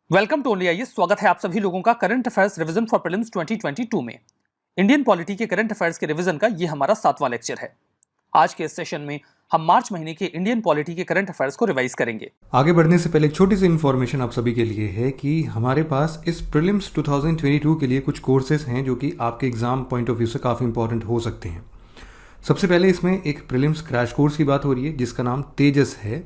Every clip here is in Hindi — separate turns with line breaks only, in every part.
Welcome to only IAS. स्वागत है आप सभी लोगों का current affairs revision for prelims 2022 में। इंडियन पॉलिटी के करंट अफेयर्स के रिवीजन का ये हमारा 7वां लेक्चर है। आज के इस सेशन में हम मार्च महीने के इंडियन पॉलिटी के करंट अफेयर्स को रिवाइज करेंगे।
आगे बढ़ने से पहले एक छोटी सी इन्फॉर्मेशन आप सभी के लिए है कि हमारे पास इस प्रीलिम्स 2022 के लिए कुछ कोर्सेज हैं जो कि आपके एग्जाम पॉइंट ऑफ व्यू से काफ़ी इंपॉर्टेंट हो सकते हैं। सबसे पहले इसमें एक प्रीलिम्स क्रैश कोर्स की बात हो रही है जिसका नाम तेजस है।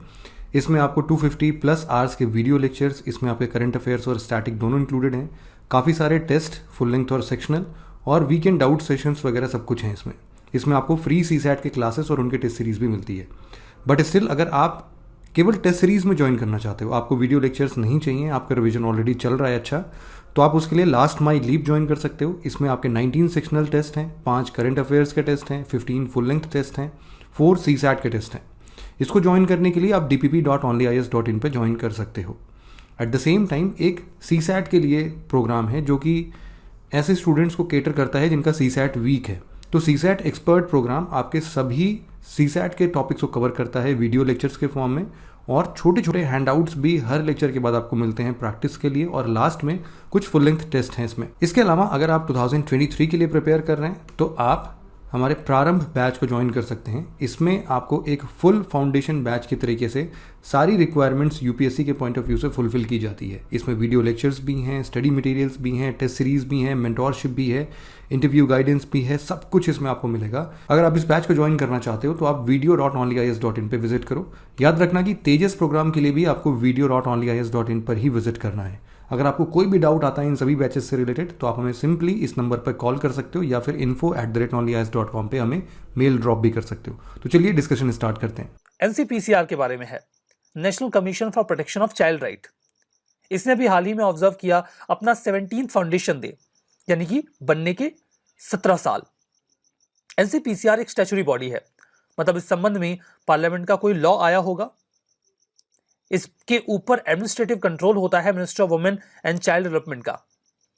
इसमें आपको 250 प्लस आवर्स के वीडियो लेक्चर्स, इसमें आपके करंट अफेयर्स और स्टैटिक दोनों इंक्लूडेड हैं। काफ़ी सारे टेस्ट, फुल लेंथ और सेक्शनल, और वीकेंड डाउट सेशंस वगैरह सब कुछ हैं इसमें आपको फ्री सीसैट के क्लासेस और उनके टेस्ट सीरीज भी मिलती है। बट स्टिल अगर आप केवल टेस्ट सीरीज में ज्वाइन करना चाहते हो, आपको वीडियो लेक्चर्स नहीं चाहिए, आपका रिवीजन ऑलरेडी चल रहा है अच्छा, तो आप उसके लिए लास्ट माई लीप ज्वाइन कर सकते हो। इसमें आपके 19 सेक्शनल टेस्ट हैं, 5 करंट अफेयर्स के टेस्ट हैं, 15 फुल लेंथ टेस्ट हैं, 4 सीसैट के टेस्ट हैं। इसको ज्वाइन करने के लिए आप dpp.onlyis.in पे ज्वाइन कर सकते हो। एट द सेम टाइम एक सीसैट के लिए प्रोग्राम है जो कि ऐसे स्टूडेंट्स को केटर करता है जिनका सीसैट वीक है। तो सीसैट एक्सपर्ट प्रोग्राम आपके सभी सीसैट के टॉपिक्स को कवर करता है वीडियो लेक्चर्स के फॉर्म में, और छोटे छोटे हैंडआउट्स भी हर लेक्चर के बाद आपको मिलते हैं प्रैक्टिस के लिए, और लास्ट में कुछ फुल लेंथ टेस्ट हैं इसमें। इसके अलावा अगर आप 2023 के लिए प्रिपेयर कर रहे हैं तो आप हमारे प्रारंभ बैच को ज्वाइन कर सकते हैं। इसमें आपको एक फुल फाउंडेशन बैच के तरीके से सारी रिक्वायरमेंट्स यूपीएससी के पॉइंट ऑफ व्यू से फुलफिल की जाती है। इसमें वीडियो लेक्चर्स भी हैं, स्टडी मटेरियल्स भी हैं, टेस्ट सीरीज भी हैं, मेंटोरशिप भी है, इंटरव्यू गाइडेंस भी है, सब कुछ इसमें आपको मिलेगा। अगर आप इस बैच को ज्वाइन करना चाहते हो तो आप video.onlyis.in पे विजिट करो। याद रखना कि तेजस प्रोग्राम के लिए भी आपको video.onlyis.in पर ही विजिट करना है। अगर आपको कोई भी डाउट आता है इन सभी बैचेस से रिलेटेड तो आप हमें सिंपली इस नंबर पर कॉल कर सकते हो या फिर info@onlyis.com पे हमें मेल ड्रॉप भी कर सकते हो। तो चलिए डिस्कशन स्टार्ट करते हैं।
एनसीपीसीआर के बारे में है, national commission for protection of child right. इसने भी हाल ही में ऑब्जर्व किया अपना 17th फाउंडेशन डे, यानी कि बनने के 17 साल। एनसीपीसीआर एक स्टैच्यूटरी बॉडी है, मतलब इस संबंध में पार्लियामेंट का कोई लॉ आया होगा। इसके ऊपर एडमिनिस्ट्रेटिव कंट्रोल होता है minister of women and child development का।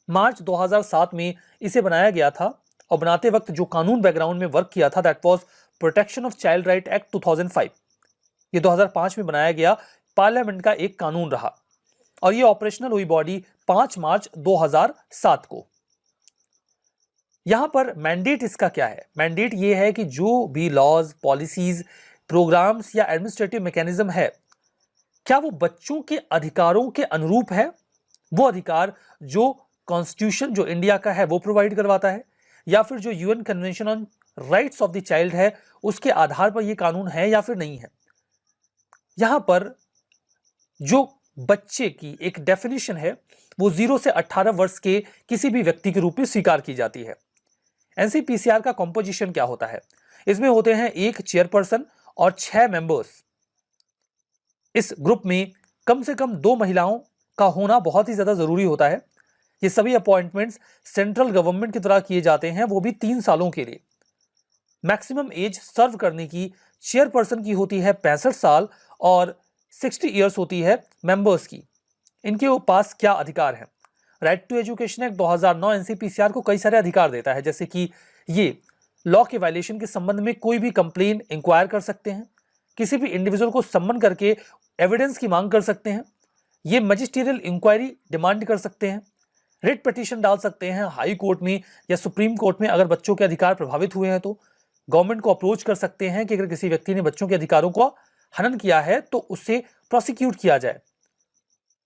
मार्च 2007 में इसे बनाया गया था, और बनाते वक्त जो कानून बैकग्राउंड में वर्क किया था that was protection of child right act 2005। ये 2005 में बनाया गया पार्लियामेंट का एक कानून रहा, और ये ऑपरेशनल हुई बॉडी 5 मार्च 2007 को। यहां पर मैंडेट इसका क्या है? मैंडेट ये है कि जो भी लॉज, पॉलिसीज, प्रोग्राम्स या एडमिनिस्ट्रेटिव मैकेनिज्म है, क्या वो बच्चों के अधिकारों के अनुरूप है? वो अधिकार जो कॉन्स्टिट्यूशन जो इंडिया का है वो प्रोवाइड करवाता है, या फिर जो UN convention on rights of the child है उसके आधार पर ये कानून है या फिर नहीं है। यहां पर जो बच्चे की एक डेफिनेशन है वो 0 से 18 वर्ष के किसी भी व्यक्ति के रूप में स्वीकार की जाती है। एनसीपीसीआर का कॉम्पोजिशन क्या होता है? इसमें होते हैं एक चेयरपर्सन और 6 मेंबर्स। इस ग्रुप में कम से कम 2 महिलाओं का होना बहुत ही ज्यादा जरूरी होता है। ये सभी अपॉइंटमेंट्स सेंट्रल गवर्नमेंट की तरह किए जाते हैं, वो भी 3 सालों के लिए। मैक्सिमम एज सर्व करने की चेयरपर्सन की होती है 65 साल और 60 इयर्स होती है मेंबर्स की। इनके पास क्या अधिकार है? Right to education act 2009 NCPCR को कई सारे अधिकार देता है, जैसे कि ये लॉ के वायलेशन के संबंध में कोई भी कंप्लेन इंक्वायर कर सकते हैं, किसी भी इंडिविजुअल को सम्मन करके एविडेंस की मांग कर सकते हैं, ये मजिस्ट्रियल इंक्वायरी डिमांड कर सकते हैं, रिट पिटीशन डाल सकते हैं हाई कोर्ट में या सुप्रीम कोर्ट में अगर बच्चों के अधिकार प्रभावित हुए हैं तो। गवर्नमेंट को अप्रोच कर सकते हैं कि अगर किसी व्यक्ति ने बच्चों के अधिकारों को हनन किया है तो उससे प्रोसिक्यूट किया जाए,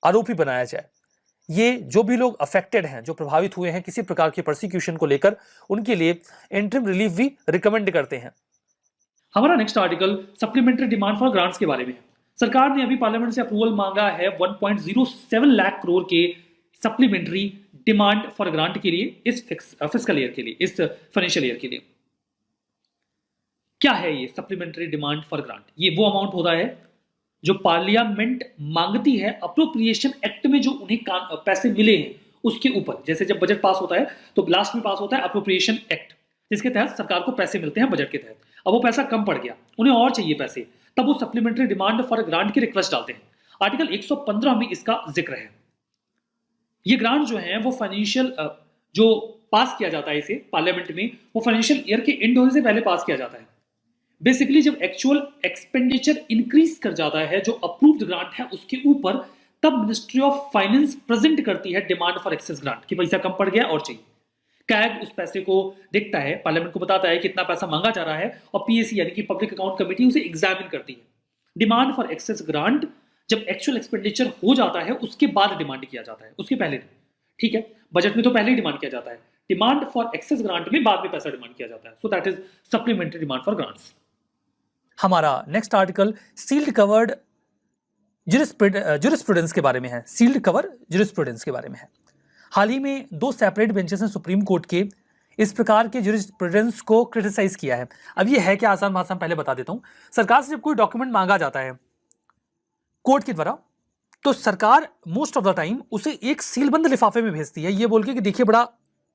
आरोपी बनाया जाए। ये जो भी लोग अफेक्टेड हैं, जो प्रभावित हुए हैं किसी प्रकार के प्रोसिक्यूशन को लेकर, उनके लिए इंटरिम रिलीफ भी रिकमेंड करते हैं।
हमारा next article supplementary demand for grants के बारे में है। सरकार ने अभी पार्लियामेंट से अप्रूवल मांगा है 1.07 लाख करोड़ के सप्लीमेंट्री डिमांड फॉर ग्रांट के लिए इस फिस्कल ईयर के लिए, इस फाइनेंशियल ईयर के लिए। क्या है ये सप्लीमेंट्री डिमांड फॉर ग्रांट? ये वो अमाउंट होता है जो पार्लियामेंट मांगती है अप्रोप्रिएशन एक्ट में जो उन्हें पैसे मिले हैं उसके ऊपर। जैसे जब बजट पास होता है तो लास्ट में पास होता है अप्रोप्रिएशन एक्ट, जिसके तहत सरकार को पैसे मिलते हैं बजट के तहत। अब वो पैसा कम पड़ गया, उन्हें और चाहिए पैसे, तब वो सप्लीमेंट्री डिमांड फॉर ग्रांट की रिक्वेस्ट डालते हैं। आर्टिकल 115 में इसका जिक्र है। ये ग्रांट जो है वो फाइनेंशियल जो पास किया जाता है इसे पार्लियामेंट में, वो फाइनेंशियल ईयर के एंड होने से पहले पास किया जाता है। बेसिकली जब एक्चुअल एक्सपेंडिचर इंक्रीज कर जाता है जो अप्रूव्ड ग्रांट है उसके ऊपर, तब मिनिस्ट्री ऑफ फाइनेंस प्रेजेंट करती है डिमांड फॉर एक्सेस ग्रांट कि पैसा कम पड़ गया और चाहिए। कैग उस पैसे को देखता है, पार्लियामेंट को बताता है कितना पैसा मांगा जा रहा है, और पीएसी यानी कि पब्लिक अकाउंट कमेटी उसे एग्जामिन करती है। डिमांड फॉर एक्सेस ग्रांट जब एक्चुअल एक्सपेंडिचर हो जाता है उसके बाद डिमांड किया जाता है, उसके पहले नहीं। ठीक है, बजट में तो पहले ही डिमांड किया जाता है, डिमांड फॉर एक्सेस ग्रांट में बाद में पैसा डिमांड किया जाता है। So that is supplementary demand for grants.
हमारा next article sealed covered jurisprudence के बारे में है। सील्ड कवर जुरिस्प्रूडेंस के बारे में है। हाल ही में 2 सेपरेट बेंचेस ने सुप्रीम कोर्ट के इस प्रकार के जुरिस्प्रूडेंस को क्रिटिसाइज किया है। अब ये है कि आसान भाषा में पहले बता देता हूं। सरकार से जब कोई डॉक्यूमेंट मांगा जाता है कोर्ट के द्वारा, तो सरकार मोस्ट ऑफ द टाइम उसे एक सीलबंद लिफाफे में भेजती है, ये बोल के कि देखिए बड़ा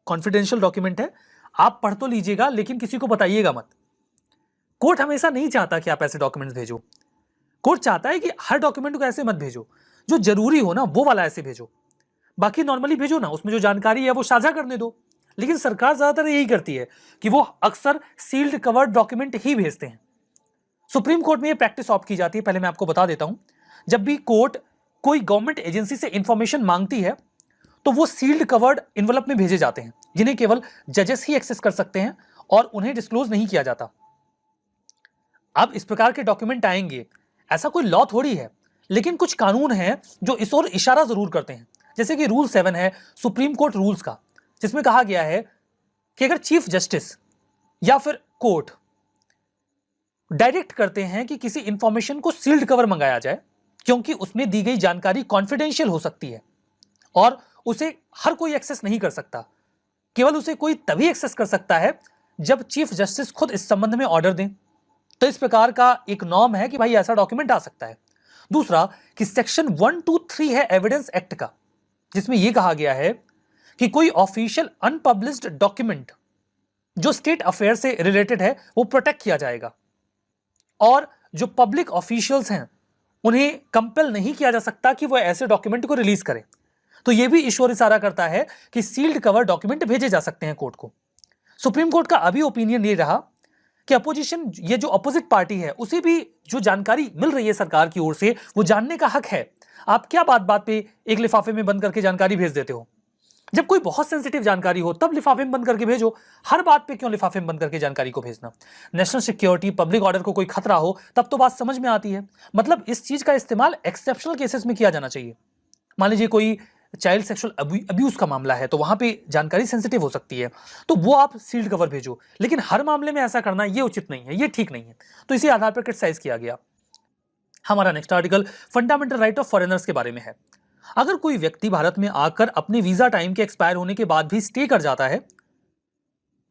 कॉन्फिडेंशियल डॉक्यूमेंट है, आप पढ़ तो लीजिएगा लेकिन किसी को बताइएगा मत। कोर्ट हमेशा नहीं चाहता कि आप ऐसे डॉक्यूमेंट्स भेजो। कोर्ट चाहता है कि हर डॉक्यूमेंट को ऐसे मत भेजो, जो जरूरी हो ना वो वाला ऐसे भेजो, बाकी नॉर्मली भेजो ना, उसमें जो जानकारी है वो साझा करने दो। लेकिन सरकार ज्यादातर यही करती है कि वो अक्सर सील्ड कवर्ड डॉक्यूमेंट ही भेजते हैं। सुप्रीम कोर्ट में ये प्रैक्टिस ऑप्ट की जाती है। पहले मैं आपको बता देता हूं, जब भी कोर्ट कोई गवर्नमेंट एजेंसी से इंफॉर्मेशन मांगती है तो वो सील्ड कवर्ड इन्वेलप में भेजे जाते हैं, जिन्हें केवल जजेस ही एक्सेस कर सकते हैं और उन्हें डिस्क्लोज नहीं किया जाता। अब इस प्रकार के डॉक्यूमेंट आएंगे, ऐसा कोई लॉ थोड़ी है, लेकिन कुछ कानून हैं जो इस ओर इशारा जरूर करते हैं। जैसे कि रूल 7 है सुप्रीम कोर्ट रूल्स का, जिसमें कहा गया है कि अगर चीफ जस्टिस या फिर कोर्ट डायरेक्ट करते हैं कि किसी इंफॉर्मेशन को सील्ड कवर मंगाया जाए, क्योंकि उसमें दी गई जानकारी कॉन्फिडेंशियल हो सकती है और उसे हर कोई एक्सेस नहीं कर सकता, केवल उसे कोई तभी एक्सेस कर सकता है जब चीफ जस्टिस खुद इस संबंध में ऑर्डर दें, तो इस प्रकार का एक नॉर्म है कि भाई ऐसा डॉक्यूमेंट आ सकता है। दूसरा कि सेक्शन 123 है एविडेंस एक्ट का, जिसमें यह कहा गया है कि कोई ऑफिशियल अनपब्लिश्ड डॉक्यूमेंट जो स्टेट अफेयर से रिलेटेड है वो प्रोटेक्ट किया जाएगा, और जो पब्लिक ऑफिशियल्स हैं उन्हें कंपेल नहीं किया जा सकता कि वो ऐसे डॉक्यूमेंट को रिलीज करें। तो यह भी इस ओर इशारा करता है कि सील्ड कवर डॉक्यूमेंट भेजे जा सकते हैं कोर्ट को। सुप्रीम कोर्ट का अभी ओपिनियन ये रहा कि अपोजिशन, ये जो अपोजिट पार्टी है, उसे भी जो जानकारी मिल रही है सरकार की ओर से वो जानने का हक है। आप क्या बात बात पे एक लिफाफे में बंद करके जानकारी भेज देते हो? जब कोई बहुत सेंसिटिव जानकारी हो तब लिफाफे में बंद करके भेजो, हर बात पे क्यों लिफाफे में बंद करके जानकारी को भेजना? नेशनल सिक्योरिटी, पब्लिक ऑर्डर को कोई खतरा हो तब तो बात समझ में आती है। मतलब इस चीज का इस्तेमाल एक्सेप्शनल केसेस में किया जाना चाहिए। मान लीजिए कोई चाइल्ड सेक्सुअल अब्यूज का मामला है, तो वहां पे जानकारी सेंसिटिव हो सकती है, तो वो आप सील्ड कवर भेजो, लेकिन हर मामले में ऐसा करना ये उचित नहीं है, ये ठीक नहीं है। तो इसी आधार पर क्रिटिसाइज किया गया। हमारा next article fundamental right of foreigners के बारे में है। अगर कोई व्यक्ति भारत में आकर अपने वीजा टाइम के एक्सपायर होने के बाद भी स्टे कर जाता है,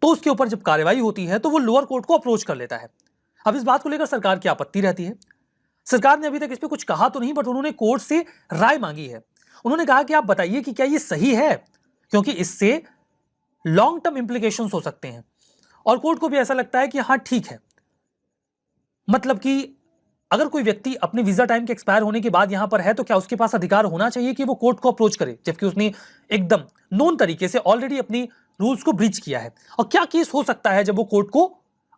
तो उसके ऊपर जब कार्रवाई होती है तो वो लोअर कोर्ट को अप्रोच कर लेता है। अब इस बात को लेकर सरकार की आपत्ति रहती है। सरकार ने अभी तक इस पर कुछ कहा तो नहीं, बट उन्होंने कोर्ट से राय मांगी है। उन्होंने कहा कि आप बताइए कि क्या ये सही है, क्योंकि इससे लॉन्ग टर्म इंप्लीकेशंस हो सकते हैं। और कोर्ट को भी ऐसा लगता है कि हाँ ठीक है, मतलब कि अगर कोई व्यक्ति अपने वीजा टाइम के एक्सपायर होने के बाद यहां पर है तो क्या उसके पास अधिकार होना चाहिए कि वो कोर्ट को अप्रोच करे, जबकि उसने एकदम नोन तरीके से ऑलरेडी अपनी रूल्स को ब्रीच किया है। और क्या केस हो सकता है जब वो कोर्ट को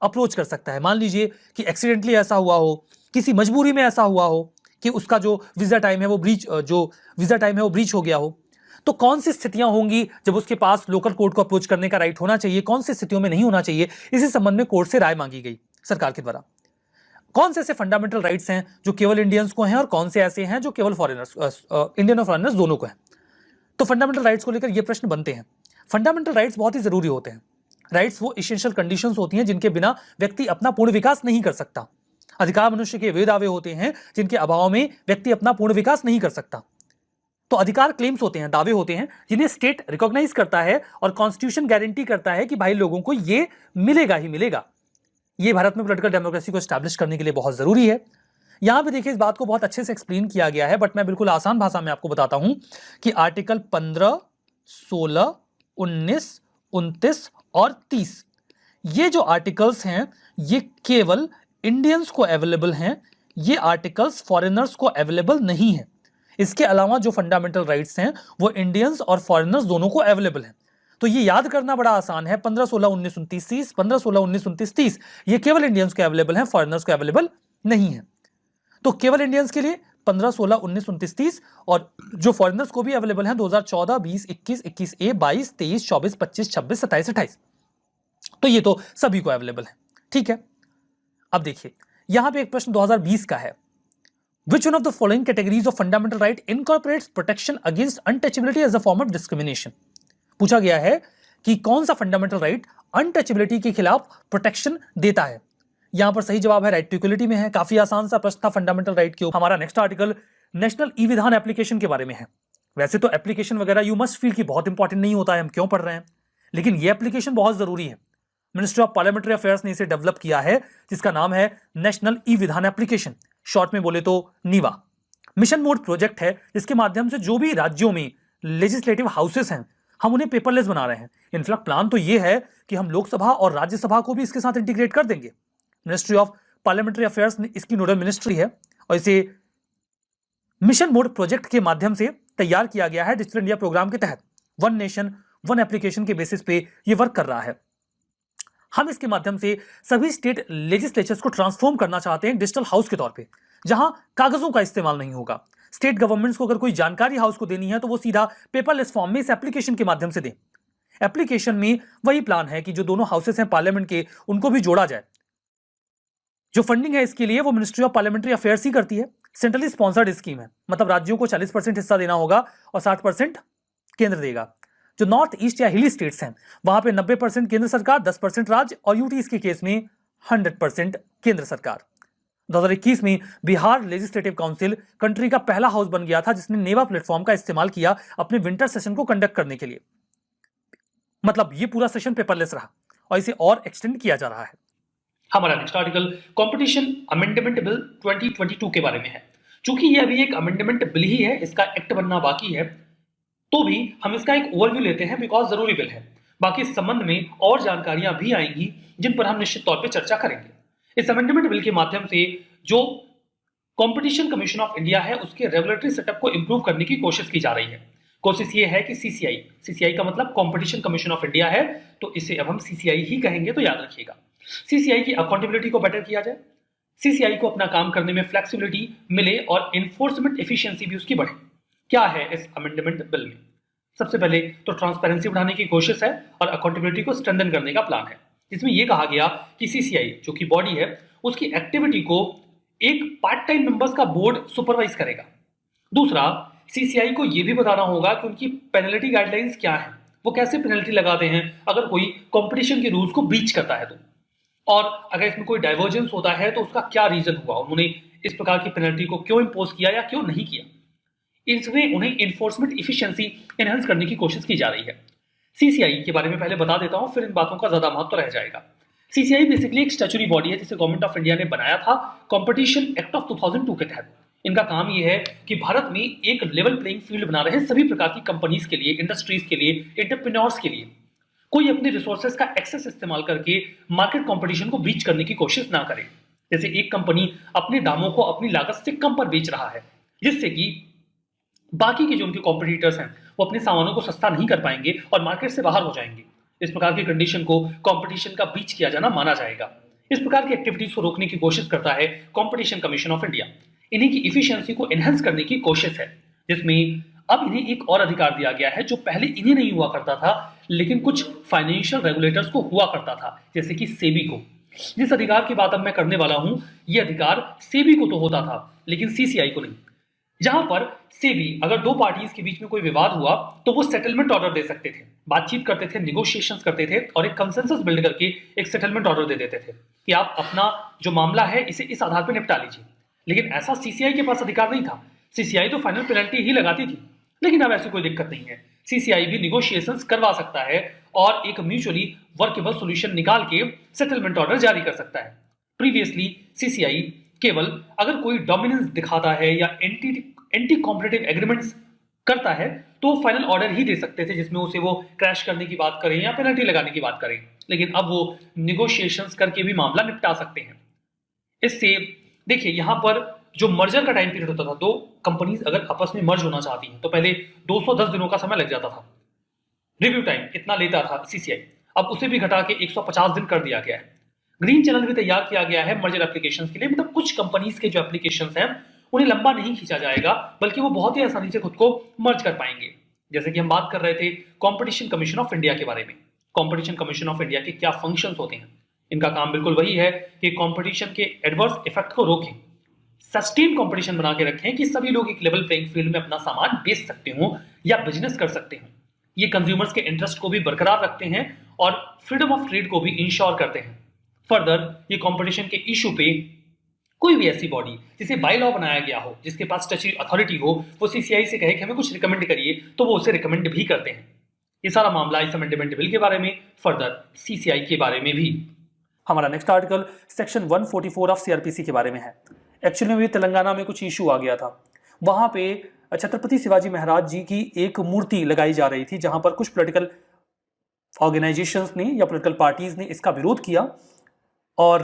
अप्रोच कर सकता है? मान लीजिए कि एक्सीडेंटली ऐसा हुआ हो, किसी मजबूरी में ऐसा हुआ हो कि उसका जो वीजा टाइम है वो ब्रीच हो गया हो, तो कौन सी स्थितियां होंगी जब उसके पास लोकल कोर्ट को अप्रोच करने का राइट होना चाहिए, कौन सी स्थितियों में नहीं होना चाहिए? इसी संबंध में कोर्ट से राय मांगी गई सरकार के द्वारा। कौन से ऐसे फंडामेंटल राइट्स हैं जो केवल इंडियंस को हैं और कौन से ऐसे हैं जो केवल फॉरेनर्स, इंडियन और फॉरेनर्स दोनों को हैं? तो फंडामेंटल राइट्स को लेकर ये प्रश्न बनते हैं। फंडामेंटल राइट्स बहुत ही जरूरी होते हैं। राइट्स वो एसेंशियल कंडीशंस होती हैं जिनके बिना व्यक्ति अपना पूर्ण विकास नहीं कर सकता। अधिकार मनुष्य के वे दावे होते हैं जिनके अभाव में व्यक्ति अपना पूर्ण विकास नहीं कर सकता। तो अधिकार क्लेम्स होते हैं, दावे होते हैं जिन्हें स्टेट रिकॉग्नाइज करता है और कॉन्स्टिट्यूशन गारंटी करता है कि भाई लोगों को ये मिलेगा ही मिलेगा। ये भारत में पॉलिटिकल डेमोक्रेसी को एस्टैब्लिश करने के लिए बहुत जरूरी है। यहां पे देखिए इस बात को बहुत अच्छे से एक्सप्लेन किया गया है, बट मैं बिल्कुल आसान भाषा में आपको बताता हूं कि आर्टिकल 15, 16, 19, 29 और 30 ये जो आर्टिकल्स हैं ये केवल इंडियंस को अवेलेबल हैं। ये आर्टिकल्स फॉरेनर्स को अवेलेबल नहीं है। इसके अलावा जो फंडामेंटल राइट्स हैं वो इंडियंस और फॉरेनर्स दोनों को अवेलेबल हैं। तो ये याद करना बड़ा आसान है। 15, 16, 19, 29, 30, 15, 16, 19, 29, 30 ये केवल इंडियंस को अवेलेबल हैं, फॉरेनर्स को अवेलेबल नहीं है। तो केवल इंडियंस के लिए 15, 16, 19, 29, 30 और जो फॉरेनर्स को भी अवेलेबल हैं 2014, 20, 21, 21A, 22, 23, 24, 25, 26, 27, 28। तो ये तो सभी को अवेलेबल है, ठीक है। अब देखिए यहां पे एक प्रश्न 2020 का है, Which one of the following categories of fundamental right incorporates protection against untouchability as a form of discrimination? पूछा गया है कि कौन सा फंडामेंटल राइट अनटचेबिलिटी के खिलाफ प्रोटेक्शन देता है। यहां पर सही जवाब है राइट टू इक्वलिटी में है। काफी आसान सा प्रश्न था फंडामेंटल राइट के ऊपर। हमारा नेक्स्ट आर्टिकल नेशनल ई विधान एप्लीकेशन के बारे में है। वैसे तो एप्लीकेशन वगैरह यू मस्ट फील की बहुत इंपॉर्टेंट नहीं होता है, हम क्यों पढ़ रहे हैं, लेकिन ये एप्लीकेशन बहुत जरूरी है। मिनिस्ट्री ऑफ पार्लियामेंट्री अफेयर्स ने इसे डेवलप किया है, जिसका नाम है नेशनल ई विधान एप्लीकेशन, शॉर्ट में बोले तो नीवा। मिशन मोड प्रोजेक्ट है, जिसके माध्यम से जो भी राज्यों में लेजिस्लेटिव हाउसेस हैं हम उन्हें पेपरलेस बना रहे हैं। इनफैक्ट प्लान तो ये है कि हम लोकसभा और राज्यसभा को भी इसके साथ इंटीग्रेट कर देंगे। मिनिस्ट्री ऑफ पार्लियामेंट्री अफेयर्स ने इसकी नोडल मिनिस्ट्री है और इसे मिशन मोड प्रोजेक्ट के माध्यम से तैयार किया गया है। डिजिटल इंडिया प्रोग्राम के तहत वन नेशन वन एप्लीकेशन के बेसिस पे ये वर्क कर रहा है। हम इसके माध्यम से सभी स्टेट लेजिस्लेचर्स को ट्रांसफॉर्म करना चाहते हैं डिजिटल हाउस के तौर पे, जहां कागजों का इस्तेमाल नहीं होगा। स्टेट गवर्नमेंट्स को अगर कोई जानकारी हाउस को देनी है तो वो सीधा पेपरलेस फॉर्म में इस एप्लीकेशन के माध्यम से दें। एप्लीकेशन में वही प्लान है कि जो दोनों हाउसेस हैं पार्लियामेंट के, उनको भी जोड़ा जाए। जो फंडिंग है इसके लिए वो मिनिस्ट्री ऑफ पार्लियामेंट्री अफेयर्स ही करती है। सेंट्रली स्पॉन्सर्ड स्कीम है, मतलब राज्यों को 40% हिस्सा देना होगा और 60% केंद्र देगा। जो नॉर्थ ईस्ट या हिली स्टेट्स हैं वहां पे 90% केंद्र सरकार, 10% राज्य और यूटीज के केस में 100% केंद्र सरकार। 2021 में बिहार लेजिस्लेटिव काउंसिल कंट्री का पहला हाउस बन गया था जिसने नेवा प्लेटफॉर्म का इस्तेमाल किया अपने विंटर सेशन को कंडक्ट करने के लिए। मतलब ये पूरा सेशन पेपरलेस रहा और इसे और एक्सटेंड किया जा रहा है।
हमारा next article competition amendment bill 2022 के बारे में है। चूंकि ये अभी एक अमेंडमेंट बिल ही है, इसका एक्ट बनना बाकी है, तो भी हम इसका एक ओवरव्यू लेते हैं बिकॉज जरूरी बिल है। बाकी इस संबंध में और जानकारियां भी आएंगी जिन पर हम निश्चित तौर पे चर्चा करेंगे। इस अमेंडमेंट बिल के माध्यम से जो कंपटीशन कमीशन ऑफ इंडिया है उसके रेगुलेटरी सेटअप को इंप्रूव करने की कोशिश की जा रही है। कोशिश ये है कि सीसीआई का मतलब कंपटीशन कमीशन ऑफ इंडिया है, तो इसे अब हम सीसीआई ही कहेंगे, तो याद रखिएगा। सीसीआई की अकाउंटेबिलिटी को बेटर किया जाए, सीसीआई को अपना काम करने में फ्लेक्सिबिलिटी मिले और इन्फोर्समेंट एफिशिएंसी भी उसकी बढ़े। क्या है इस अमेंडमेंट बिल में? सबसे पहले तो ट्रांसपेरेंसी बढ़ाने की कोशिश है और अकाउंटेबिलिटी को स्ट्रेंथन करने का प्लान है, जिसमें यह कहा गया कि सीसीआई जो कि बॉडी है उसकी एक्टिविटी को एक पार्ट टाइम मेंबर्स का बोर्ड सुपरवाइज करेगा। दूसरा, सीसीआई को यह भी बताना होगा कि उनकी पेनल्टी गाइडलाइंस क्या है, वो कैसे पेनल्टी लगाते हैं अगर कोई कंपटीशन के रूल्स को ब्रीच करता है तो, और अगर इसमें कोई डाइवर्जेंस होता है तो उसका क्या रीजन हुआ, उन्होंने इस प्रकार की पेनल्टी को क्यों इंपोज किया या क्यों नहीं किया। इसमें उन्हें इन्फोर्समेंट एफिशिएंसी एनहांस करने की कोशिश की जा रही है। सीसीआई के बारे में पहले बता देता हूं, फिर इन बातों का ज्यादा महत्व रह जाएगा। सीसीआई बेसिकली एक स्टैट्यूटरी बॉडी है जिसे गवर्नमेंट ऑफ इंडिया ने बनाया था कंपटीशन एक्ट ऑफ 2002 के तहत। इनका काम यह है कि भारत में एक लेवल प्लेइंग फील्ड बना रहे सभी प्रकार की कंपनीज के लिए, इंडस्ट्रीज के लिए, एंटरप्रेन्योर्स के लिए। कोई अपने रिसोर्सेज का एक्सेस इस्तेमाल करके मार्केट कंपटीशन को ब्रीच करने की कोशिश ना करे। जैसे एक कंपनी अपने दामों को अपनी लागत से कम पर बेच रहा है, जिससे कि बाकी के जो उनके कॉम्पिटिटर्स हैं वो अपने सामानों को सस्ता नहीं कर पाएंगे और मार्केट से बाहर हो जाएंगे। इस प्रकार की कंडीशन को कंपटीशन का ब्रीच किया जाना माना जाएगा। इस प्रकार की एक्टिविटीज को रोकने की कोशिश करता है कंपटीशन कमीशन ऑफ इंडिया। इन्हीं की इफिशियंसी को एनहांस करने की कोशिश है, जिसमें अब इन्हें एक और अधिकार दिया गया है जो पहले इन्हें नहीं हुआ करता था, लेकिन कुछ फाइनेंशियल रेगुलेटर्स को हुआ करता था, जैसे कि सेबी को। जिस अधिकार की बात अब मैं करने वाला हूं, यह अधिकार सेबी को तो होता था लेकिन सीसीआई को नहीं। जहां पर सेबी अगर दो पार्टीज के बीच में कोई विवाद हुआ तो वो सेटलमेंट ऑर्डर दे सकते थे, बातचीत करते थे, निगोशिएशंस करते थे और एक कंसेंसस बिल्ड करके एक सेटलमेंट ऑर्डर दे देते थे कि आप अपना जो मामला है इसे इस आधार पर निपटा लीजिए। लेकिन ऐसा सीसीआई के पास अधिकार नहीं था। सीसीआई तो फाइनल पेनल्टी ही लगाती थी, लेकिन अब ऐसी कोई दिक्कत नहीं है। सीसीआई भी निगोशिएशंस करवा सकता है और एक म्यूचुअली वर्केबल सॉल्यूशन निकाल के सेटलमेंट ऑर्डर जारी कर सकता है। प्रीवियसली सीसीआई केवल अगर कोई डोमिनेंस दिखाता है या एंटी कॉम्पिटिटिव एग्रीमेंट्स करता है तो फाइनल ऑर्डर ही दे सकते थे, जिसमें उसे वो क्रैश करने की बात करें या पेनल्टी लगाने की बात करें। लेकिन अब वो निगोशिएशंस करके भी मामला निपटा सकते हैं। इससे देखिए यहाँ पर जो मर्जर का टाइम पीरियड होता था, दो कंपनीज अगर आपस में मर्ज होना चाहती हैं तो पहले 210 दिनों का समय लग जाता था। रिव्यू टाइम इतना लेता था सीसीआई, अब उसे भी घटा के 150 दिन कर दिया गया है। ग्रीन चैनल भी तैयार किया गया है मर्जर एप्लीकेशंस के लिए, मतलब कुछ कंपनीज के जो एप्लीकेशंस हैं उन्हें लंबा नहीं खींचा जाएगा, बल्कि वो बहुत ही आसानी से खुद को मर्ज कर पाएंगे। जैसे कि हम बात कर रहे थे कंपटीशन कमीशन ऑफ इंडिया के बारे में। कंपटीशन कमीशन ऑफ इंडिया के क्या फंक्शंस होते हैं? इनका काम बिल्कुल वही है कि कंपटीशन के एडवर्स इफेक्ट को रोकें, सस्टेन कंपटीशन बना के रखें कि सभी लोग एक लेवल प्लेइंग फील्ड में अपना सामान बेच सकते हो या बिजनेस कर सकते हो। ये कंज्यूमर्स के इंटरेस्ट को भी बरकरार रखते हैं और फ्रीडम ऑफ ट्रेड को भी इंश्योर करते हैं। फर्दर ये कंपटीशन के इशू पे कोई भी ऐसी बॉडी जिसे बाय लॉ बनाया गया हो, जिसके पास स्टैट्यूटरी अथॉरिटी हो, वो सीसीआई से कहे कि हमें कुछ रिकमेंड करिए, तो वो उसे रिकमेंड भी करते हैं। ये सारा मामला इस अमेंडमेंट बिल के बारे में, फर्दर सीसीआई के बारे में भी।
हमारा next article section 144 of CrPC के बारे में है। एक्चुअली में तेलंगाना में कुछ इशू आ गया था। वहां पे छत्रपति शिवाजी महाराज जी की एक मूर्ति लगाई जा रही थी, जहां पर कुछ पॉलिटिकल ऑर्गेनाइजेशंस ने या पॉलिटिकल पार्टीज ने इसका विरोध किया और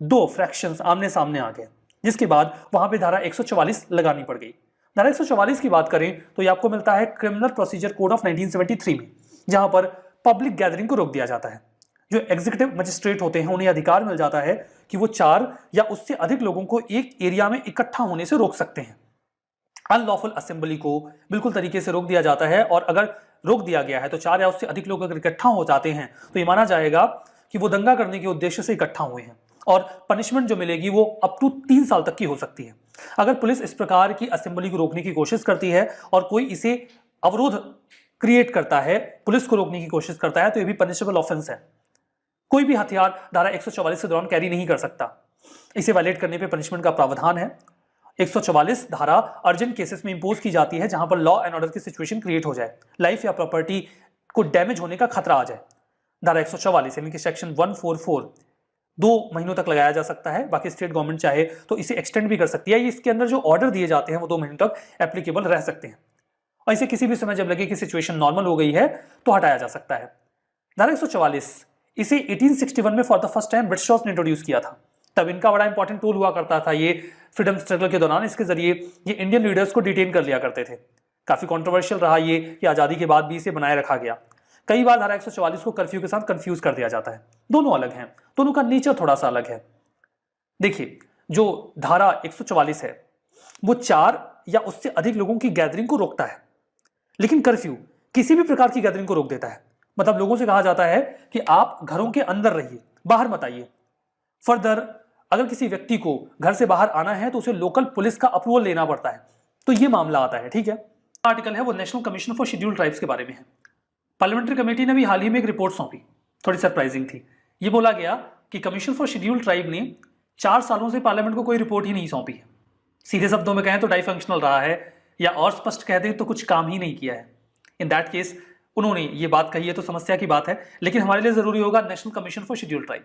दो फ्रैक्शंस आमने सामने आ गए, जिसके बाद वहां पे धारा 144 लगानी पड़ गई। धारा 144 की बात करें तो ये आपको मिलता है क्रिमिनल प्रोसीजर कोड ऑफ 1973 में, जहां पर पब्लिक गैदरिंग को रोक दिया जाता है। जो एग्जीक्यूटिव मजिस्ट्रेट होते हैं उन्हें अधिकार मिल जाता है कि वो 4 या उससे अधिक लोगों को एक एरिया में इकट्ठा होने से रोक सकते हैं। अनलॉफुल असेंबली को बिल्कुल तरीके से रोक दिया जाता है, और अगर रोक दिया गया है तो 4 या उससे अधिक लोग अगर इकट्ठा हो जाते हैं तो ये माना जाएगा कि वो दंगा करने के उद्देश्य से इकट्ठा हुए हैं, और पनिशमेंट जो मिलेगी वो अप टू 3 साल तक की हो सकती है। अगर पुलिस इस प्रकार की असेंबली को रोकने की कोशिश करती है और कोई इसे अवरोध क्रिएट करता है, पुलिस को रोकने की कोशिश करता है, तो ये भी पनिशेबल ऑफेंस है। कोई भी हथियार धारा 144 के दौरान कैरी नहीं कर सकता। इसे वायलेट करने पे पनिशमेंट का प्रावधान है। 144 धारा अर्जेंट केसेस में इंपोज की जाती है, जहां पर लॉ एंड ऑर्डर की सिचुएशन क्रिएट हो जाए, लाइफ या प्रॉपर्टी को डैमेज होने का खतरा आ जाए। धारा 144 यानी कि सेक्शन 144 2 महीनों तक लगाया जा सकता है। बाकी स्टेट गवर्नमेंट चाहे तो इसे एक्सटेंड भी कर सकती है। इसके अंदर जो ऑर्डर दिए जाते हैं वो 2 महीनों तक एप्लीकेबल रह सकते हैं, और इसे किसी भी समय जब लगे कि सिचुएशन नॉर्मल हो गई है तो हटाया जा सकता है। धारा 144 इसे 1861 में for the first time Britishers ने इंट्रोड्यूस किया था। तब इनका बड़ा इंपॉर्टेंट टूल हुआ करता था ये फ्रीडम स्ट्रगल के दौरान। इसके जरिए ये इंडियन लीडर्स को डिटेन कर लिया करते थे। काफी कंट्रोवर्शियल रहा ये कि आजादी के बाद भी इसे बनाए रखा गया। कई बार धारा 144 को कर्फ्यू के साथ कंफ्यूज कर दिया जाता है। दोनों अलग हैं, दोनों का नेचर थोड़ा सा अलग है। देखिए, जो धारा 144 है वो 4 या उससे अधिक लोगों की गैदरिंग को रोकता है, लेकिन कर्फ्यू किसी भी प्रकार की गैदरिंग को रोक देता है। मतलब लोगों से कहा जाता है कि आप घरों के अंदर रहिए, बाहर मत आइए। फर्दर अगर किसी व्यक्ति को घर से बाहर आना है तो उसे लोकल पुलिस का अप्रूवल लेना पड़ता है। तो ये मामला आता है, ठीक है। आर्टिकल है वो national commission for scheduled tribes के बारे में है। पार्लियामेंट्री कमेटी ने भी हाल ही में एक रिपोर्ट सौंपी, थोड़ी सरप्राइजिंग थी। ये बोला गया कि कमीशन फॉर शेड्यूल्ड ट्राइब ने 4 सालों से पार्लियामेंट को कोई रिपोर्ट ही नहीं सौंपी है। सीधे शब्दों में कहें तो डाइफंक्शनल रहा है, या और स्पष्ट कह दें तो कुछ काम ही नहीं किया है। इन दैट केस उन्होंने ये बात कही है तो समस्या की बात है, लेकिन हमारे लिए जरूरी होगा national commission for scheduled tribe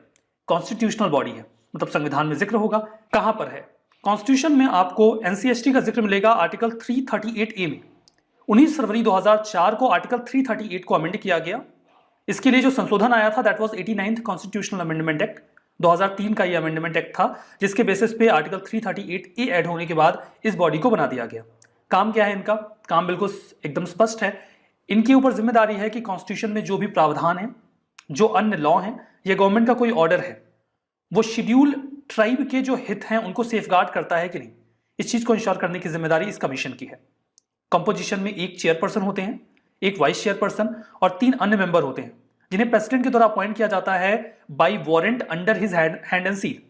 constitutional body है, मतलब संविधान में जिक्र होगा। कहां पर है? कॉन्स्टिट्यूशन में आपको एनसीएसटी का जिक्र मिलेगा आर्टिकल 338A में। 19 फरवरी 2004 को आर्टिकल 338 को अमेंड किया गया। इसके लिए जो संशोधन आया था that was 89th constitutional amendment act. 2003 का ये अमेंडमेंट एक्ट था, जिसके बेसिस पे आर्टिकल 338A ऐड होने के बाद इस बॉडी को बना दिया गया। काम क्या है इनका? काम बिल्कुल एकदम स्पष्ट है। इनके ऊपर जिम्मेदारी है कि कॉन्स्टिट्यूशन में जो भी प्रावधान है, जो अन्य लॉ हैं, या गवर्नमेंट का कोई ऑर्डर है, वो शेड्यूल ट्राइब के जो हित हैं उनको सेफगार्ड करता है कि नहीं, इस चीज को इंश्योर करने की जिम्मेदारी इस कमीशन की है। कंपोजिशन में एक चेयरपर्सन होते हैं, एक वाइस चेयरपर्सन और 3 अन्य मेंबर होते हैं, जिन्हें प्रेसिडेंट के द्वारा अपॉइंट किया जाता है by warrant under his hand and seal.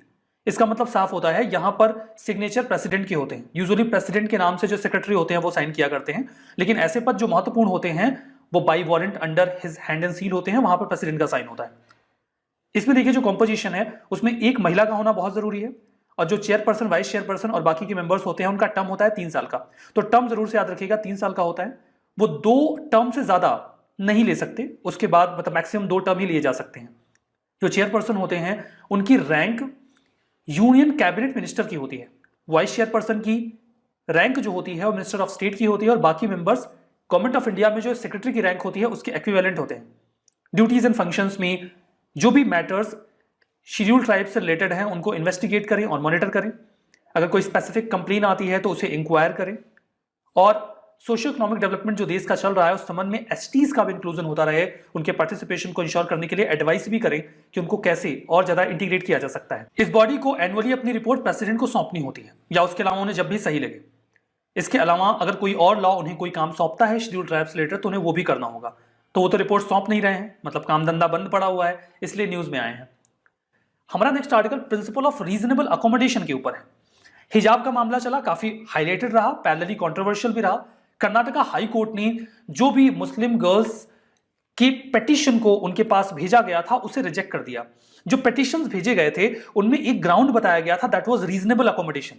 इसका मतलब साफ होता है, यहां पर सिग्नेचर प्रेसिडेंट के होते हैं। यूजुअली प्रेसिडेंट के नाम से जो सेक्रेटरी होते हैं वो साइन किया करते हैं, लेकिन ऐसे पद जो महत्वपूर्ण होते हैं वो by warrant under his hand and seal होते हैं, वहां पर प्रेसिडेंट का साइन होता है। इसमें देखिए जो कंपोजिशन है उसमें एक महिला का होना बहुत जरूरी है, और जो चेयरपर्सन, वाइस चेयरपर्सन और बाकी के मेंबर्स होते हैं उनका टर्म होता है 3 साल का। तो टर्म जरूर से याद रखिएगा, 3 साल का होता है। वो 2 टर्म से ज्यादा नहीं ले सकते, उसके बाद मतलब मैक्सिमम 2 टर्म ही लिए जा सकते हैं। जो चेयरपर्सन होते हैं उनकी रैंक यूनियन कैबिनेट मिनिस्टर की होती है। वाइस चेयरपर्सन की रैंक जो होती है वो मिनिस्टर ऑफ स्टेट की होती है, और बाकी मेंबर्स गवर्नमेंट ऑफ इंडिया में जो सेक्रेटरी की रैंक होती है उसके इक्विवेलेंट होते हैं। ड्यूटीज एंड फंक्शंस में जो भी मैटर्स शेड्यूल ट्राइब से रिलेटेड हैं उनको इन्वेस्टिगेट करें और मॉनिटर करें। अगर कोई स्पेसिफिक कंप्लेन आती है तो उसे इंक्वायर करें, और सोशियो इकोनॉमिक डेवलपमेंट जो देश का चल रहा है उस संबंध में एसटीज का भी इंक्लूजन होता रहे, उनके पार्टिसिपेशन को इंश्योर करने के लिए एडवाइस भी करें कि उनको कैसे और ज्यादा इंटीग्रेट किया जा सकता है। इस बॉडी को एनुअली अपनी रिपोर्ट प्रेसिडेंट को सौंपनी होती है या उसके अलावा उन्हें जब भी सही लगे। इसके अलावा अगर कोई और लॉ उन्हें कोई काम सौंपता है शेड्यूल ट्राइब्स रिलेटेड तो उन्हें वो भी करना होगा। तो वो तो रिपोर्ट सौंप नहीं रहे हैं, मतलब काम धंधा बंद पड़ा हुआ है, इसलिए न्यूज में आए हैं। हमारा next article principle of reasonable accommodation के ऊपर है। हिजाब का मामला चला, काफी हाईलाइटेड रहा, पैरेलली कंट्रोवर्शियल भी रहा। कर्नाटका हाई कोर्ट ने जो भी मुस्लिम गर्ल्स की पिटीशन को उनके पास भेजा गया था उसे रिजेक्ट कर दिया। जो पिटीशंस भेजे गए थे उनमें एक ग्राउंड बताया गया था, that was reasonable accommodation.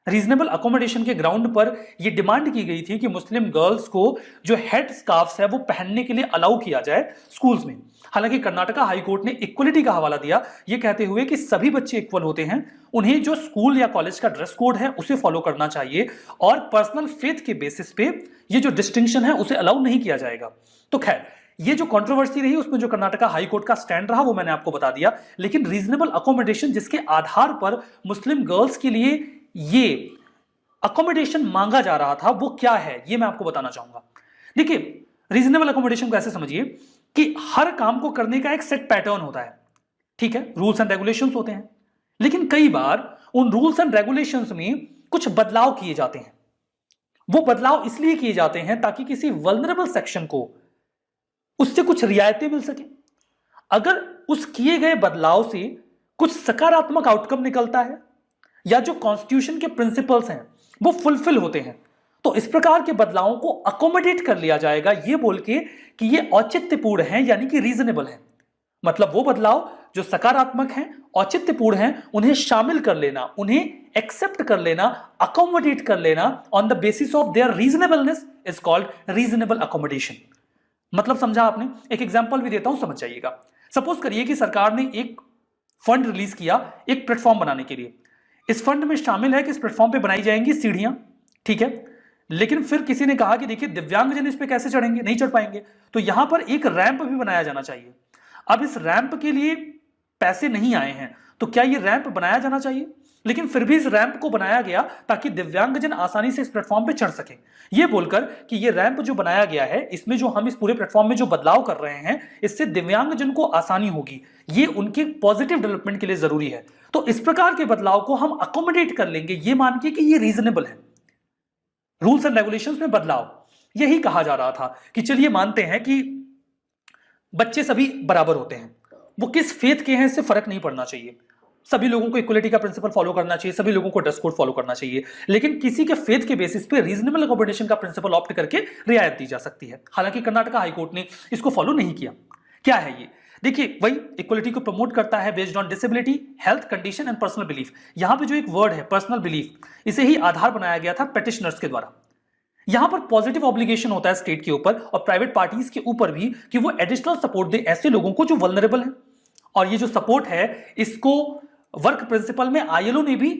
Reasonable accommodation के ग्राउंड पर यह डिमांड की गई थी कि मुस्लिम गर्ल्स को जो हेड स्कार्फ्स है वो पहनने के लिए अलाउ किया जाए स्कूल्स में। हालांकि कर्नाटका हाई कोर्ट ने इक्वलिटी का हवाला दिया, यह कहते हुए कि सभी बच्चे इक्वल होते हैं, उन्हें जो स्कूल या कॉलेज का ड्रेस कोड है उसे फॉलो करना चाहिए और पर्सनल फेथ के बेसिस पे ये जो डिस्टिंक्शन है उसे अलाउ नहीं किया जाएगा। तो खैर ये जो कंट्रोवर्सी रही उसमें जो कर्नाटका हाई कोर्ट का स्टैंड रहा वो मैंने आपको बता दिया। लेकिन रीजनेबल अकोमोडेशन जिसके आधार पर मुस्लिम गर्ल्स के लिए ये अकोमोडेशन मांगा जा रहा था वो क्या है ये मैं आपको बताना चाहूंगा। देखिए रीजनेबल अकोमोडेशन को ऐसे समझिए कि हर काम को करने का एक सेट पैटर्न होता है, ठीक है, रूल्स एंड रेगुलेशंस होते हैं, लेकिन कई बार उन रूल्स एंड रेगुलेशंस में कुछ बदलाव किए जाते हैं। वो बदलाव इसलिए किए जाते हैं ताकि किसी वल्नरेबल सेक्शन को उससे कुछ रियायतें मिल सके। अगर उस किए गए बदलाव से कुछ सकारात्मक आउटकम निकलता है या जो कॉन्स्टिट्यूशन के प्रिंसिपल्स हैं वो फुलफिल होते हैं तो इस प्रकार के बदलावों को अकोमोडेट कर लिया जाएगा, ये बोल के कि ये औचित्यपूर्ण हैं यानी कि रीजनेबल हैं। मतलब वो बदलाव जो सकारात्मक हैं, औचित्यपूर्ण हैं, उन्हें शामिल कर लेना, उन्हें एक्सेप्ट कर लेना, अकोमोडेट कर लेना on the basis of their reasonableness is called reasonable accommodation. मतलब समझा आपने? एक एग्जांपल भी देता हूं, समझ जाइएगा। सपोज करिए कि सरकार ने एक फंड रिलीज किया एक प्लेटफॉर्म बनाने के लिए। इस फंड में शामिल है कि इस प्लेटफॉर्म पे बनाई जाएंगी सीढ़ियां, ठीक है, लेकिन फिर किसी ने कहा कि देखिए दिव्यांगजन इस पे कैसे चढ़ेंगे, नहीं चढ़ पाएंगे, तो यहां पर एक रैंप भी बनाया जाना चाहिए। अब इस रैंप के लिए पैसे नहीं आए हैं तो क्या ये रैंप बनाया जाना चाहिए? लेकिन फिर भी इस रैंप को बनाया गया ताकि दिव्यांगजन आसानी से इस प्लेटफॉर्म पे चढ़ सके, ये बोलकर कि ये रैंप जो बनाया गया है इसमें जो हम इस पूरे प्लेटफॉर्म में जो बदलाव कर रहे हैं इससे दिव्यांगजन को आसानी होगी, ये उनके पॉजिटिव डेवलपमेंट के लिए जरूरी है। तो इस प्रकार के बदलाव को हम अकोमोडेट कर लेंगे ये मान के कि ये रीजनेबल है। रूल्स एंड रेगुलेशंस में बदलाव, यही कहा जा रहा था कि चलिए मानते हैं कि बच्चे सभी बराबर होते हैं, वो किस फेथ के हैं इससे फर्क नहीं पड़ना चाहिए, सभी लोगों को इक्वलिटी का प्रिंसिपल फॉलो करना चाहिए, सभी लोगों को ड्रेस कोड फॉलो करना चाहिए, लेकिन किसी के फेथ के बेसिस पे रीजनेबल अकोमोडेशन का प्रिंसिपल ऑप्ट करके रियायत दी जा सकती है। हालांकि कर्नाटका हाईकोर्ट ने इसको फॉलो नहीं किया। क्या है ये? देखिए वही इक्वलिटी को प्रमोट करता है based on disability, health condition and personal belief. यहां पे जो एक वर्ड है पर्सनल बिलीफ, इसे ही आधार बनाया गया था पेटिशनर्स के द्वारा। यहां पर पॉजिटिव ऑब्लिगेशन होता है स्टेट के ऊपर और प्राइवेट पार्टीज के ऊपर भी कि वो एडिशनल सपोर्ट दे ऐसे लोगों को जो वल्नरेबल हैं। और ये जो सपोर्ट है इसको वर्क प्रिंसिपल में आईएलओ ने भी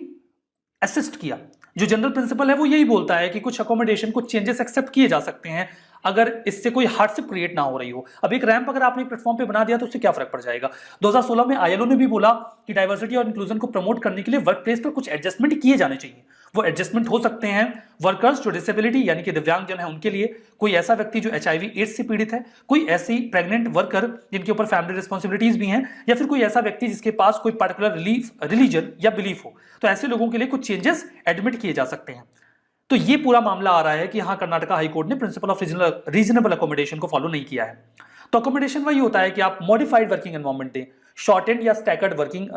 असिस्ट किया। जो जनरल प्रिंसिपल है वो यही बोलता है कि कुछ अकोमोडेशन, कुछ चेंजेस एक्सेप्ट किए जा सकते हैं अगर इससे कोई हार्डशिप क्रिएट ना हो रही हो। अब एक रैंप अगर आपने प्लेटफॉर्म पे बना दिया तो उससे क्या फर्क पड़ जाएगा? 2016 में आईएलओ ने भी बोला कि डाइवर्सिटी और इंक्लूजन को प्रमोट करने के लिए वर्क प्लेस पर कुछ एडजस्टमेंट किए जाने चाहिए। वो एडजस्टमेंट हो सकते हैं वर्कर्स जो डिसेबिलिटी यानी कि दिव्यांगजन है उनके लिए, कोई ऐसा व्यक्ति जो HIV एड्स से पीड़ित है, कोई ऐसी प्रेग्नेंट वर्कर जिनके ऊपर फैमिली रिस्पॉन्सिबिलिटीज भी हैं, या फिर कोई ऐसा व्यक्ति जिसके पास कोई पर्टिकुलर रिलीजन या बिलीफ हो, तो ऐसे लोगों के लिए कुछ चेंजेस एडमिट किए जा सकते हैं। तो ये पूरा मामला आ रहा है कि हाँ कर्नाटका हाईकोर्ट ने प्रिंसिपल ऑफ रीजनेबल अकोमोडेशन को फॉलो नहीं किया है। तो अकोमोडेशन वही होता है कि आप मॉडिफाइड वर्किंग एनवायरनमेंट दें, शॉर्टेंड या स्टैगर्ड वर्किंग,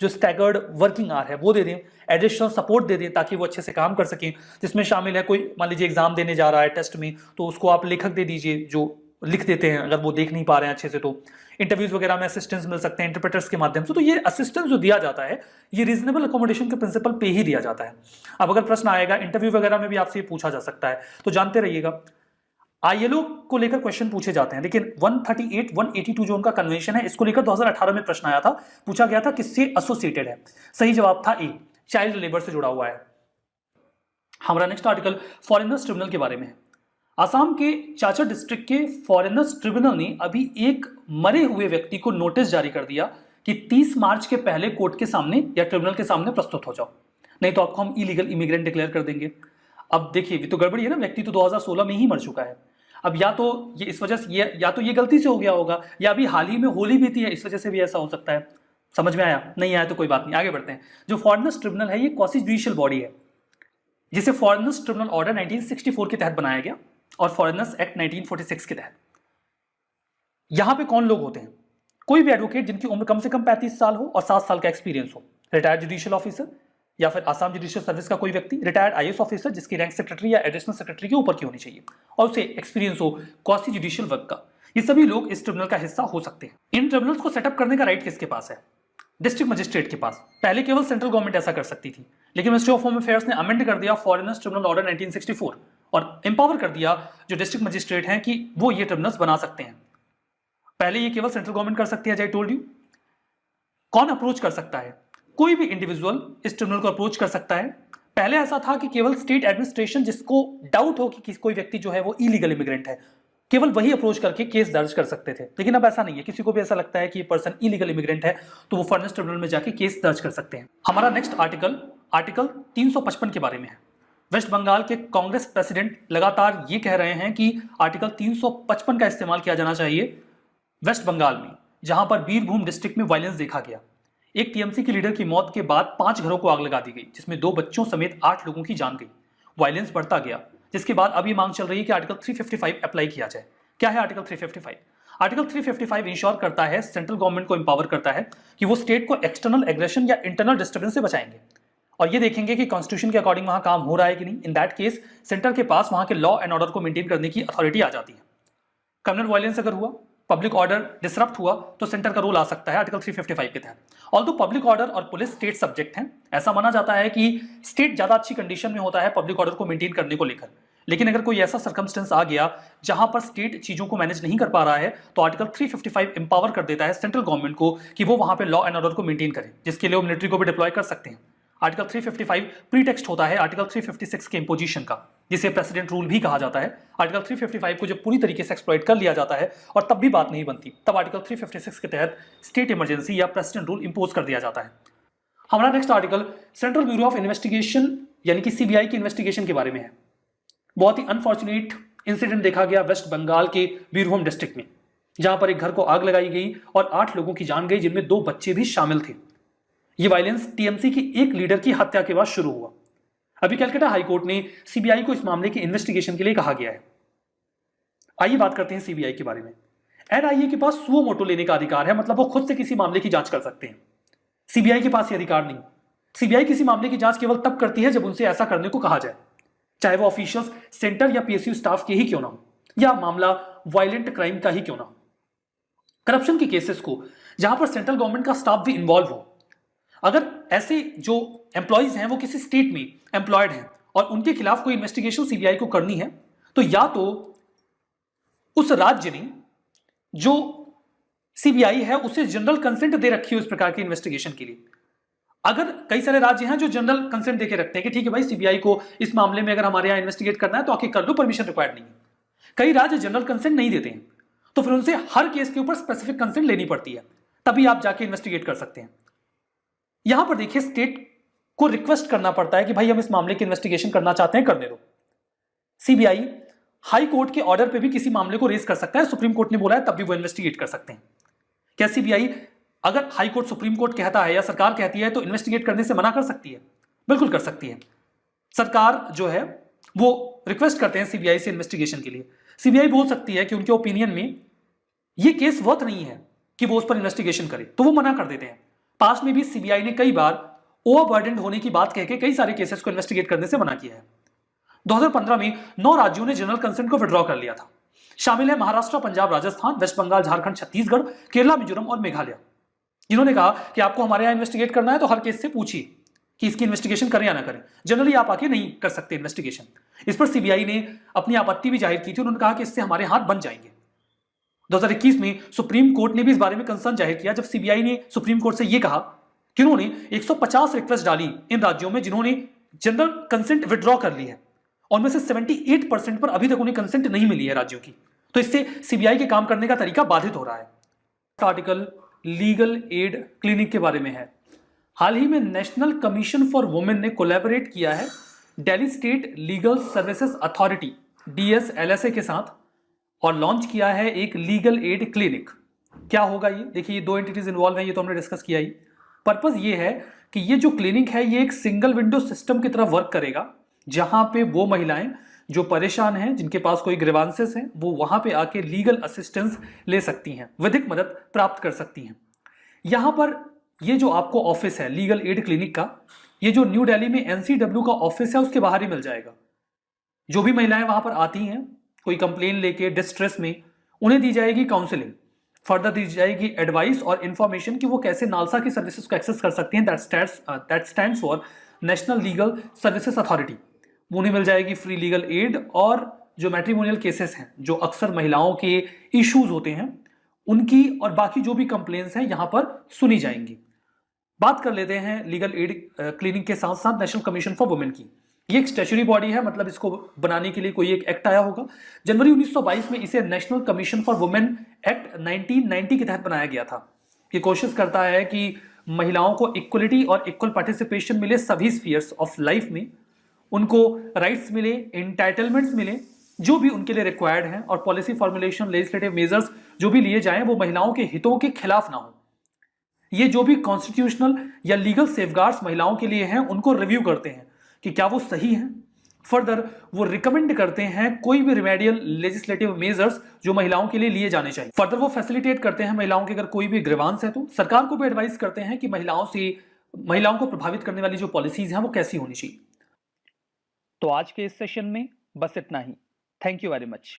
जो स्टैगर्ड वर्किंग आवर है वो दे दें, एडिशनल सपोर्ट दे दें ताकि वो अच्छे से काम कर सकें। जिसमें शामिल है कोई मान लीजिए एग्जाम देने जा रहा है टेस्ट में, तो उसको आप लेखक दे दीजिए जो लिख देते हैं, अगर वो देख नहीं पा रहे हैं अच्छे से तो इंटरव्यूज वगैरह में असिस्टेंस मिल सकते हैं इंटरप्रेटर्स के माध्यम से। तो ये असिस्टेंस जो दिया जाता है ये रीजनेबल अकोमोडेशन के प्रिंसिपल पे ही दिया जाता है। अब अगर प्रश्न आएगा इंटरव्यू वगैरह में भी आपसे ये पूछा जा सकता है, तो जानते रहिएगा आईएलओ को लेकर क्वेश्चन पूछे जाते हैं। लेकिन 138, 182 जो उनका कन्वेंशन है इसको लेकर 2018 में प्रश्न आया था, पूछा गया था किससे एसोसिएटेड है। सही जवाब था ए, चाइल्ड लेबर से जुड़ा हुआ है। हमारा नेक्स्ट आर्टिकल फॉरेनर्स ट्रिब्यूनल के बारे में है। आसाम के चाचर डिस्ट्रिक्ट के फॉरेनर्स ट्रिब्यूनल ने अभी एक मरे हुए व्यक्ति को नोटिस जारी कर दिया कि 30 मार्च के पहले कोर्ट के सामने या ट्रिब्यूनल के सामने प्रस्तुत हो जाओ, नहीं तो आपको हम इलीगल इमिग्रेंट डिक्लेयर कर देंगे।
अब देखिए ये तो गड़बड़ी है ना, व्यक्ति तो 2016 में ही मर चुका है। अब या तो ये इस वजह से या तो ये गलती से हो गया होगा, या अभी हाल ही में होली बीती है इस वजह से भी ऐसा हो सकता है। समझ में आया? नहीं आया तो कोई बात नहीं, आगे बढ़ते हैं। जो फॉरेनर्स ट्रिब्यूनल है ये क्वासी जुडिशियल बॉडी है जिसे फॉरेनर्स ट्रिब्यूनल ऑर्डर 1964 के तहत बनाया गया और फॉरेनर्स एक्ट 1946 के तहत। यहां पे कौन लोग होते हैं? कोई भी एडवोकेट जिनकी उम्र कम से कम 35 साल हो और 7 साल का एक्सपीरियंस हो, रिटायर्ड जुडिशियल ऑफिसर या फिर आसाम जुडिशियल सर्विस का कोई व्यक्ति, रिटायर्ड आईएएस ऑफिसर जिसकी रैंक सेक्रेटरी या एडिशनल सेक्रेटरी के ऊपर की होनी चाहिए और उसे एक्सपीरियंस हो क्वासी जुडिशियल वर्क का। ये सभी लोग इस ट्रिब्यूनल का हिस्सा हो सकते हैं। इन ट्रिब्यूनल्स को सेटअप करने का राइट किसके पास है? डिस्ट्रिक्ट मजिस्ट्रेट के पास। पहले केवल सेंट्रल गवर्नमेंट ऐसा कर सकती थी, लेकिन मिनिस्ट्री ऑफ होम अफेयर्स ने अमेंड कर दिया फॉरेनर्स ट्रिब्यूनल ऑर्डर 1964 और एम्पावर कर दिया जो डिस्ट्रिक्ट मजिस्ट्रेट हैं कि वो ये ट्रिब्यूनल्स बना सकते हैं। पहले ये केवल सेंट्रल गवर्नमेंट कर सकती है, आई टोल्ड यू। कौन अप्रोच कर सकता है? कोई भी इंडिविजुअल इस ट्रिब्यूनल को अप्रोच कर सकता है। पहले ऐसा था कि केवल स्टेट एडमिनिस्ट्रेशन जिसको डाउट हो कि कोई व्यक्ति जो है वो इलीगल इमिग्रेंट है, केवल वही अप्रोच करके केस दर्ज कर सकते थे। लेकिन अब ऐसा नहीं है, किसी को भी ऐसा लगता है कि ये पर्सन इलीगल इमिग्रेंट है तो वो फॉरेनर्स ट्रिब्यूनल में जाके केस दर्ज कर सकते हैं। हमारा नेक्स्ट आर्टिकल 355 के बारे में है। वेस्ट बंगाल के कांग्रेस प्रेसिडेंट लगातार ये कह रहे हैं कि आर्टिकल 355 का इस्तेमाल किया जाना चाहिए वेस्ट बंगाल में, जहां पर बीरभूम डिस्ट्रिक्ट में वायलेंस देखा गया। एक टीएमसी के लीडर की मौत के बाद 5 घरों को आग लगा दी गई, जिसमें 2 बच्चों समेत 8 लोगों की जान गई। वायलेंस बढ़ता गया, जिसके बाद अब ये मांग चल रही है कि आर्टिकल 355 अप्लाई किया जाए। क्या है आर्टिकल 355? आर्टिकल 355 इंश्योर करता है, सेंट्रल गवर्नमेंट को एम्पावर करता है कि वो स्टेट को एक्सटर्नल एग्रेशन या इंटरनल डिस्टर्बेंस से बचाएंगे और ये देखेंगे कि कॉन्स्टिट्यूशन के अकॉर्डिंग वहां काम हो रहा है कि नहीं। इन दैट केस सेंटर के पास वहां के लॉ एंड ऑर्डर को मेंटेन करने की अथॉरिटी आ जाती है। कम्युनल वायलेंस अगर हुआ, पब्लिक ऑर्डर डिसरप्ट हुआ, तो सेंटर का रोल आ सकता है आर्टिकल 355 के तहत। ऑल्दो पब्लिक ऑर्डर और पुलिस स्टेट सब्जेक्ट हैं, ऐसा माना जाता है कि स्टेट ज्यादा अच्छी कंडीशन में होता है पब्लिक ऑर्डर को मेंटेन करने को लेकर। लेकिन अगर कोई ऐसा सर्कमस्टेंस आ गया जहां पर स्टेट चीजों को मैनेज नहीं कर पा रहा है, तो आर्टिकल 355 एम्पावर कर देता है सेंट्रल गवर्नमेंट को कि वो वहां पे लॉ एंड ऑर्डर को मेंटेन करे, जिसके लिए वो मिलिट्री को भी डिप्लॉय कर सकते हैं। आर्टिकल 355 प्रीटेक्स्ट होता है आर्टिकल 356 के इंपोजिशन का, जिसे प्रेसिडेंट रूल भी कहा जाता है। आर्टिकल 355 को जब पूरी तरीके से एक्सप्लॉइट कर लिया जाता है और तब भी बात नहीं बनती, तब आर्टिकल 356 के तहत स्टेट इमरजेंसी या प्रेसिडेंट रूल इंपोज कर दिया जाता है। हमारा next article central bureau of investigation यानी कि सीबीआई की इन्वेस्टिगेशन के बारे में है। बहुत ही अनफॉर्चुनेट इंसिडेंट देखा गया वेस्ट बंगाल के बीरभूम डिस्ट्रिक्ट में, जहां पर एक घर को आग लगाई गई और 8 लोगों की जान गई, जिनमें 2 बच्चे भी शामिल थे। यह वायलेंस टीएमसी की एक लीडर की हत्या के बाद शुरू हुआ। अभी कलकत्ता हाईकोर्ट ने सीबीआई को इस मामले की इन्वेस्टिगेशन के लिए कहा गया है। आइए बात करते हैं सीबीआई के बारे में। एनआईए के पास सुओ मोटो लेने का अधिकार है, मतलब वो खुद से किसी मामले की जांच कर सकते हैं। सीबीआई के पास यह अधिकार नहीं। सीबीआई किसी मामले की जांच केवल तब करती है जब उनसे ऐसा करने को कहा जाए, चाहे वो ऑफिशियल्स सेंटर या पीएसयू स्टाफ के ही क्यों ना हो, या मामला वायलेंट क्राइम का ही क्यों ना हो। करप्शन के केसेस को जहां पर सेंट्रल गवर्नमेंट का स्टाफ भी इन्वॉल्व हो, अगर ऐसे जो एम्प्लॉइज हैं वो किसी स्टेट में एम्प्लॉयड हैं और उनके खिलाफ कोई इन्वेस्टिगेशन सीबीआई को करनी है, तो या तो उस राज्य ने जो सीबीआई है उसे जनरल कंसेंट दे रखी हो इस प्रकार की इन्वेस्टिगेशन के लिए। अगर कई सारे राज्य हैं जो जनरल कंसेंट देके रखते हैं कि ठीक है भाई, सीबीआई को इस मामले में अगर हमारे यहां इन्वेस्टिगेट करना है तो आके कर लो, परमिशन रिक्वायर्ड नहीं है। कई राज्य जनरल कंसेंट नहीं देते हैं, तो फिर उनसे हर केस के ऊपर स्पेसिफिक कंसेंट लेनी पड़ती है, तभी आप जाके इन्वेस्टिगेट कर सकते हैं। यहां पर देखिए, स्टेट को रिक्वेस्ट करना पड़ता है कि भाई हम इस मामले की इन्वेस्टिगेशन करना चाहते हैं, करने दो। सीबीआई हाई कोर्ट के ऑर्डर पे भी किसी मामले को रेज कर सकता है, सुप्रीम कोर्ट ने बोला है तब भी वो इन्वेस्टिगेट कर सकते हैं। क्या सीबीआई अगर हाई कोर्ट सुप्रीम कोर्ट कहता है या सरकार कहती है तो इन्वेस्टिगेट करने से मना कर सकती है? बिल्कुल कर सकती है। सरकार जो है वो रिक्वेस्ट करते हैं सीबीआई से इन्वेस्टिगेशन के लिए। सीबीआई बोल सकती है कि उनके ओपिनियन में ये केस वर्थ नहीं है कि वो उस पर इन्वेस्टिगेशन करे, तो वो मना कर देते हैं। पास्ट में भी सीबीआई ने कई बार ओवरबर्डन होने की बात कहकर कई सारे केसेस को इन्वेस्टिगेट करने से मना किया है। 2015 में 9 राज्यों ने जनरल कंसेंट को विड्रॉ कर लिया था। शामिल है महाराष्ट्र, पंजाब, राजस्थान, वेस्ट बंगाल, झारखंड, छत्तीसगढ़, केरला, मिजोरम और मेघालय। जिन्होंने कहा कि आपको हमारे यहां इन्वेस्टिगेट करना है तो हर केस से पूछिए कि इसकी इन्वेस्टिगेशन करें या ना करें, जनरली आप आके नहीं कर सकते इन्वेस्टिगेशन। इस पर सीबीआई ने अपनी आपत्ति भी जाहिर की थी। उन्होंने कहा कि इससे हमारे हाथ बन जाएंगे। 2021 में सुप्रीम कोर्ट ने भी इस बारे में कंसर्न जाहिर किया, जब सीबीआई ने सुप्रीम कोर्ट से यह कहा कि उन्होंने 150 रिक्वेस्ट डाली इन राज्यों में जिन्होंने जनरल कंसेंट विड्रॉ कर ली है, और में से 78% पर अभी तक उन्हें कंसेंट नहीं मिली है राज्यों की। तो इससे सीबीआई के काम करने का तरीका बाधित हो रहा है। आर्टिकल लीगल एड क्लिनिक के बारे में है। हाल ही में नेशनल कमीशन फॉर वुमेन ने कोलैबोरेट किया है
Delhi state legal services authority DSLSA के साथ और लॉन्च किया है एक लीगल एड क्लिनिक। क्या होगा ये? देखिए, ये दो एंटिटीज इन्वॉल्व हैं, ये तो हमने डिस्कस किया ही। पर्पस ये है कि ये जो क्लिनिक है ये एक सिंगल विंडो सिस्टम की तरह वर्क करेगा, जहां पे वो महिलाएं जो परेशान हैं, जिनके पास कोई ग्रीवांसेस हैं, वो वहां पे आके लीगल असिस्टेंस ले सकती हैं, विधिक मदद प्राप्त कर सकती हैं। यहां पर ये जो आपको ऑफिस है लीगल एड क्लिनिक का, ये जो न्यू दिल्ली में NCW का ऑफिस है उसके बाहर ही मिल जाएगा। जो भी महिलाएं वहां पर आती हैं कोई कंप्लेन लेके डिस्ट्रेस में, उन्हें दी जाएगी काउंसलिंग, फर्दर दी जाएगी एडवाइस और इंफॉर्मेशन कि वो कैसे नालसा की सर्विसेज को एक्सेस कर सकती हैं। That stands for national legal services authority. उन्हें मिल जाएगी फ्री लीगल एड, और जो मैट्रिमोनियल केसेस हैं, जो अक्सर महिलाओं के इश्यूज होते हैं, उनकी और बाकी जो भी कंप्लेन्स हैं यहां पर सुनी जाएंगी। बात कर लेते हैं लीगल एड क्लिनिक के साथ साथ नेशनल कमीशन फॉर वुमेन की। ये एक स्टैच्यूटरी बॉडी है, मतलब इसको बनाने के लिए कोई एक एक्ट आया होगा। जनवरी 1922 में इसे national commission for women act 1990 के तहत बनाया गया था। ये कोशिश करता है कि महिलाओं को इक्वलिटी और इक्वल पार्टिसिपेशन मिले सभी स्फीयर्स ऑफ लाइफ में, उनको राइट्स मिले, एंटाइटलमेंट्स मिले जो भी उनके लिए रिक्वायर्ड हैं, और पॉलिसी फॉर्मुलेशन, लेजिस्लेटिव मेजर्स जो भी लिए जाएं वो महिलाओं के हितों के खिलाफ ना हो। ये जो भी कॉन्स्टिट्यूशनल या लीगल सेफगार्ड्स महिलाओं के लिए हैं उनको रिव्यू करते हैं कि क्या वो सही हैं। फर्दर वो रिकमेंड करते हैं कोई भी रिमेडियल लेजिस्लेटिव मेजर्स जो महिलाओं के लिए लिए जाने चाहिए। फर्दर वो फैसिलिटेट करते हैं महिलाओं के अगर कोई भी ग्रीवांस है तो सरकार को भी एडवाइस करते हैं कि महिलाओं को प्रभावित करने वाली जो पॉलिसीज हैं वो कैसी होनी चाहिए। तो आज के इस सेशन में बस इतना ही। Thank you very much.